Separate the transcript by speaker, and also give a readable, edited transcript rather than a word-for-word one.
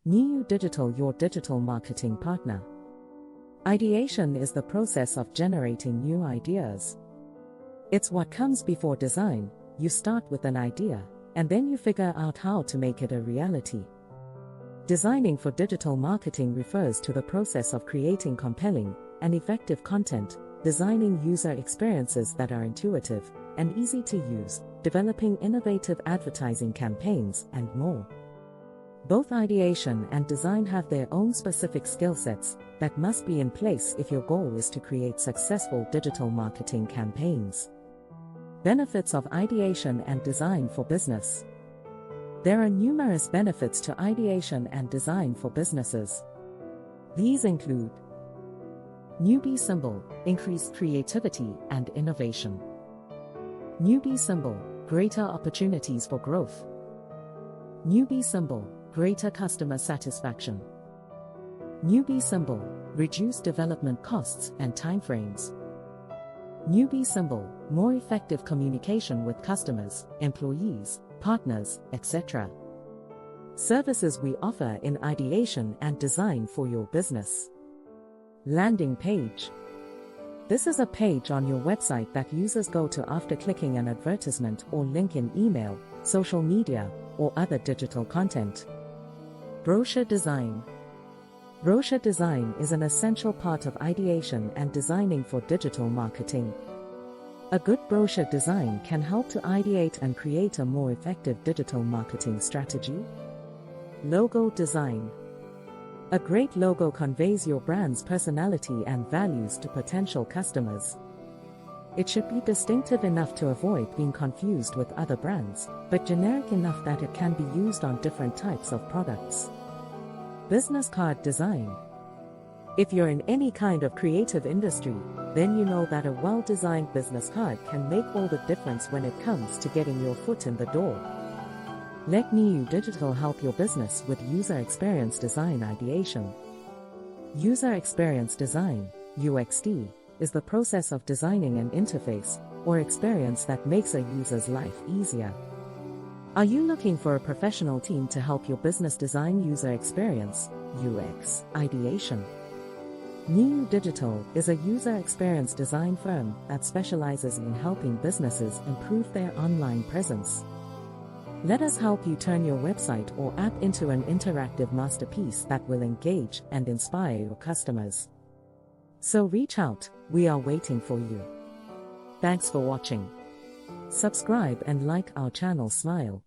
Speaker 1: NiiU Digital, your digital marketing partner. Ideation is the process of generating new ideas. It's what comes before design. You start with an idea, and then you figure out how to make it a reality. Designing for digital marketing refers to the process of creating compelling and effective content, designing user experiences that are intuitive and easy to use, developing innovative advertising campaigns, and more. Both ideation and design have their own specific skill sets that must be in place if your goal is to create successful digital marketing campaigns. Benefits of ideation and design for business. There are numerous benefits to ideation and design for businesses. These include newbie symbol, increased creativity and innovation. Newbie symbol, greater opportunities for growth. Newbie symbol, greater customer satisfaction. Newbie symbol, reduced development costs and timeframes. Newbie symbol, more effective communication with customers, employees, partners, etc. Services we offer in ideation and design for your business. Landing page. This is a page on your website that users go to after clicking an advertisement or link in email, social media, or other digital content. Brochure design. Brochure design is an essential part of ideation and designing for digital marketing. A good brochure design can help to ideate and create a more effective digital marketing strategy. Logo design. A great logo conveys your brand's personality and values to potential customers. It should be distinctive enough to avoid being confused with other brands, but generic enough that it can be used on different types of products. Business card design. If you're in any kind of creative industry, then you know that a well-designed business card can make all the difference when it comes to getting your foot in the door. Let NiiU Digital help your business with user experience design ideation. User experience design, UXD, is the process of designing an interface or experience that makes a user's life easier. Are you looking for a professional team to help your business design user experience, UX, ideation? NiiU Digital is a user experience design firm that specializes in helping businesses improve their online presence. Let us help you turn your website or app into an interactive masterpiece that will engage and inspire your customers. So reach out, we are waiting for you. Thanks for watching. Subscribe and like our channel. Smile.